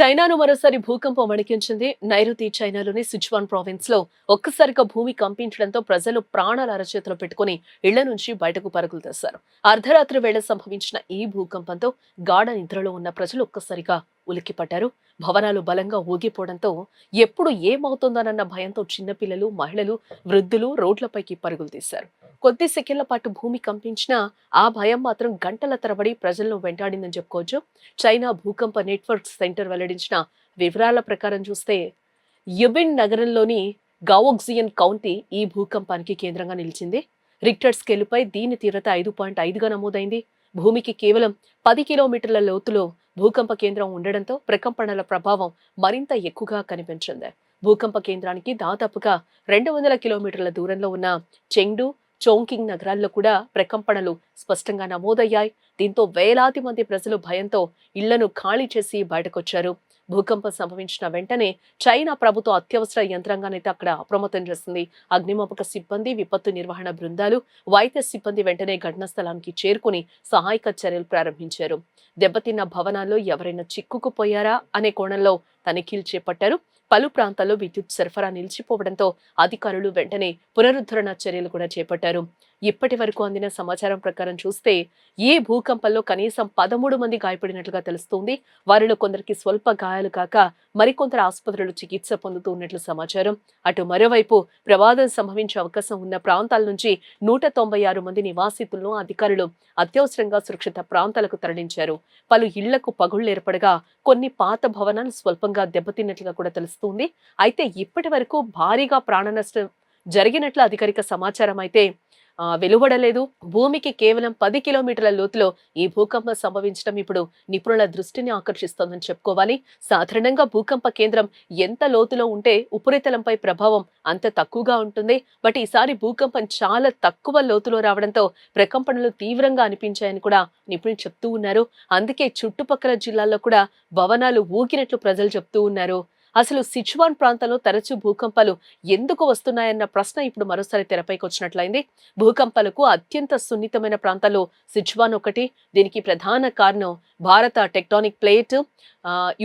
చైనాను మరోసారి భూకంపం వణికించింది. నైరుతి చైనాలోని సిచువాన్ ప్రావిన్స్ లో ఒక్కసారిగా భూమి కంపించడంతో ప్రజలు ప్రాణాల అరచేతిలో పెట్టుకుని ఇళ్ల నుంచి బయటకు పరుగులు తీశారు. అర్ధరాత్రి వేళ సంభవించిన ఈ భూకంపంతో గాఢ నిద్రలో ఉన్న ప్రజలు ఒక్కసారిగా ఉలిక్కిపడ్డారు. భవనాలు బలంగా ఊగిపోవడంతో ఎప్పుడు ఏమవుతుందోనన్న భయంతో చిన్నపిల్లలు, మహిళలు, వృద్ధులు రోడ్లపైకి పరుగులు తీశారు. కొద్ది సెకండ్ల పాటు భూమి కంపించినా ఆ భయం మాత్రం గంటల తరబడి ప్రజలను వెంటాడిందని చెప్పుకోవచ్చు. చైనా భూకంప నెట్వర్క్ సెంటర్ వెల్లడించిన వివరాల ప్రకారం చూస్తే యుబిన్ నగరంలోని గావోక్జియన్ కౌంటీ ఈ భూకంపానికి కేంద్రంగా నిలిచింది. రిక్టర్ స్కేలుపై దీని తీవ్రత 5.5గా నమోదైంది. భూమికి కేవలం 10 కిలోమీటర్ల లోతులో భూకంప కేంద్రం ఉండడంతో ప్రకంపనల ప్రభావం మరింత ఎక్కువగా కనిపించింది. భూకంప కేంద్రానికి దాదాపుగా 200 కిలోమీటర్ల దూరంలో ఉన్న చెంగ్డు, చోంకింగ్ నగరాల్లో కూడా ప్రకంపనలు స్పష్టంగా నమోదయ్యాయి. దీంతో వేలాది మంది ప్రజలు భయంతో ఇళ్లను ఖాళీ చేసి బయటకొచ్చారు. భూకంపం సంభవించిన వెంటనే చైనా ప్రభుత్వ అత్యవసర యంత్రాంగాన్ని అక్కడ అప్రమత్తం చేసింది. అగ్నిమాపక సిబ్బంది, విపత్తు నిర్వహణ బృందాలు, వైద్య సిబ్బంది వెంటనే ఘటనా స్థలానికి చేరుకుని సహాయక చర్యలు ప్రారంభించారు. దెబ్బతిన్న భవనాల్లో ఎవరైనా చిక్కుకుపోయారా అనే కోణంలో తనిఖీలు చేపట్టారు. పలు ప్రాంతాల్లో విద్యుత్ సరఫరా నిలిచిపోవడంతో అధికారులు వెంటనే పునరుద్ధరణ చర్యలు కూడా చేపట్టారు. ఇప్పటి వరకు అందిన సమాచారం ప్రకారం చూస్తే ఈ భూకంపంలో కనీసం 13 మంది గాయపడినట్లుగా తెలుస్తోంది. వారిలో కొందరికి స్వల్ప గాయాలు కాక మరికొందరు ఆసుపత్రులు చికిత్స పొందుతూ ఉన్నట్లు సమాచారం. అటు మరోవైపు ప్రమాదం సంభవించే అవకాశం ఉన్న ప్రాంతాల నుంచి 196 మంది నివాసితులను అధికారులు అత్యవసరంగా సురక్షిత ప్రాంతాలకు తరలించారు. పలు ఇళ్లకు పగుళ్లు ఏర్పడగా కొన్ని పాత భవనాలు స్వల్పంగా దెబ్బతిన్నట్లుగా కూడా తెలుస్తోంది. అయితే ఇప్పటి వరకు భారీగా ప్రాణ నష్టం జరిగినట్లు అధికారిక సమాచారం అయితే వెలువడలేదు. భూమికి కేవలం 10 కిలోమీటర్ల లోతులో ఈ భూకంపం సంభవించడం ఇప్పుడు నిపుణుల దృష్టిని ఆకర్షిస్తోందని చెప్పుకోవాలి. సాధారణంగా భూకంప కేంద్రం ఎంత లోతులో ఉంటే ఉపరితలంపై ప్రభావం అంత తక్కువగా ఉంటుంది. బట్ ఈసారి భూకంపం చాలా తక్కువ లోతులో రావడంతో ప్రకంపనలు తీవ్రంగా అనిపించాయని కూడా నిపుణులు చెప్తూ ఉన్నారు. అందుకే చుట్టుపక్కల జిల్లాల్లో కూడా భవనాలు ఊగినట్లు ప్రజలు చెప్తూ ఉన్నారు. అసలు సిచువాన్ ప్రాంతంలో తరచూ భూకంపాలు ఎందుకు వస్తున్నాయన్న ప్రశ్న ఇప్పుడు మరోసారి తెరపైకి వచ్చినట్లయింది. భూకంపాలకు అత్యంత సున్నితమైన ప్రాంతాల్లో సిచువాన్ ఒకటి. దీనికి ప్రధాన కారణం భారత టెక్టానిక్ ప్లేట్,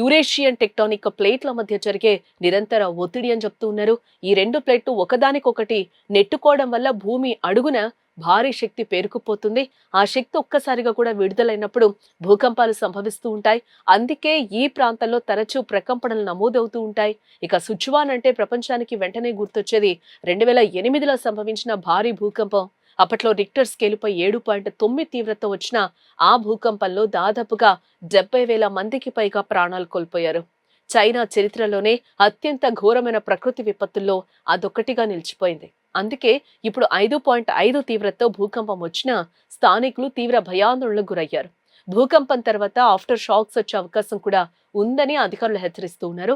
యూరేషియన్ టెక్టానిక్ ప్లేట్ల మధ్య జరిగే నిరంతర ఒత్తిడి అని చెప్తూ ఉన్నారు. ఈ రెండు ప్లేట్లు ఒకదానికొకటి నెట్టుకోవడం వల్ల భూమి అడుగున భారీ శక్తి పేరుకుపోతుంది. ఆ శక్తి ఒక్కసారిగా కూడా విడుదలైనప్పుడు భూకంపాలు సంభవిస్తూ ఉంటాయి. అందుకే ఈ ప్రాంతంలో తరచూ ప్రకంపనలు నమోదవుతూ ఉంటాయి. ఇక సిచువాన్ అంటే ప్రపంచానికి వెంటనే గుర్తొచ్చేది 2008లో సంభవించిన భారీ భూకంపం. అప్పట్లో రిక్టర్ స్కేలుపై 7.9 తీవ్రత వచ్చిన ఆ భూకంపంలో దాదాపుగా 70,000 మందికి పైగా ప్రాణాలు కోల్పోయారు. చైనా చరిత్రలోనే అత్యంత ఘోరమైన ప్రకృతి విపత్తుల్లో అదొక్కటిగా నిలిచిపోయింది. అందుకే ఇప్పుడు 5.5 తీవ్రతతో భూకంపం వచ్చినా స్థానికులు తీవ్ర భయాందోళనకు గురయ్యారు. భూకంపం తర్వాత ఆఫ్టర్ షాక్స్ వచ్చే అవకాశం కూడా ఉందని అధికారులు హెచ్చరిస్తూ ఉన్నారు.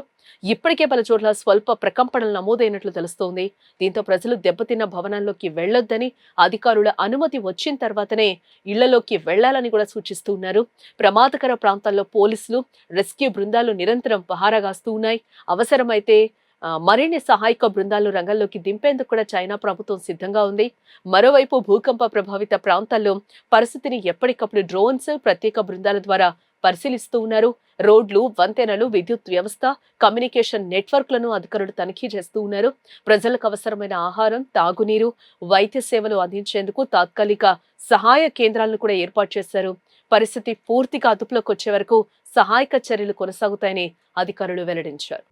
ఇప్పటికే పలు చోట్ల స్వల్ప ప్రకంపనలు నమోదైనట్లు తెలుస్తోంది. దీంతో ప్రజలు దెబ్బతిన్న భవనాల్లోకి వెళ్లొద్దని, అధికారుల అనుమతి వచ్చిన తర్వాతనే ఇళ్లలోకి వెళ్లాలని కూడా సూచిస్తూ ఉన్నారు. ప్రమాదకర ప్రాంతాల్లో పోలీసులు, రెస్క్యూ బృందాలు నిరంతరం పహారాగాస్తూ ఉన్నాయి. అవసరమైతే మరిన్ని సహాయక బృందాలు రంగంలోకి దింపేందుకు కూడా చైనా ప్రభుత్వం సిద్ధంగా ఉంది. మరోవైపు భూకంప ప్రభావిత ప్రాంతాల్లో పరిస్థితిని ఎప్పటికప్పుడు డ్రోన్స్, ప్రత్యేక బృందాల ద్వారా పరిశీలిస్తూ ఉన్నారు. రోడ్లు, వంతెనలు, విద్యుత్ వ్యవస్థ, కమ్యూనికేషన్ నెట్వర్క్లను అధికారులు తనిఖీ చేస్తూ ఉన్నారు. ప్రజలకు అవసరమైన ఆహారం, తాగునీరు, వైద్య సేవలు అందించేందుకు తాత్కాలిక సహాయ కేంద్రాలను కూడా ఏర్పాటు చేశారు. పరిస్థితి పూర్తిగా అదుపులోకి వచ్చే వరకు సహాయక చర్యలు కొనసాగుతాయని అధికారులు వెల్లడించారు.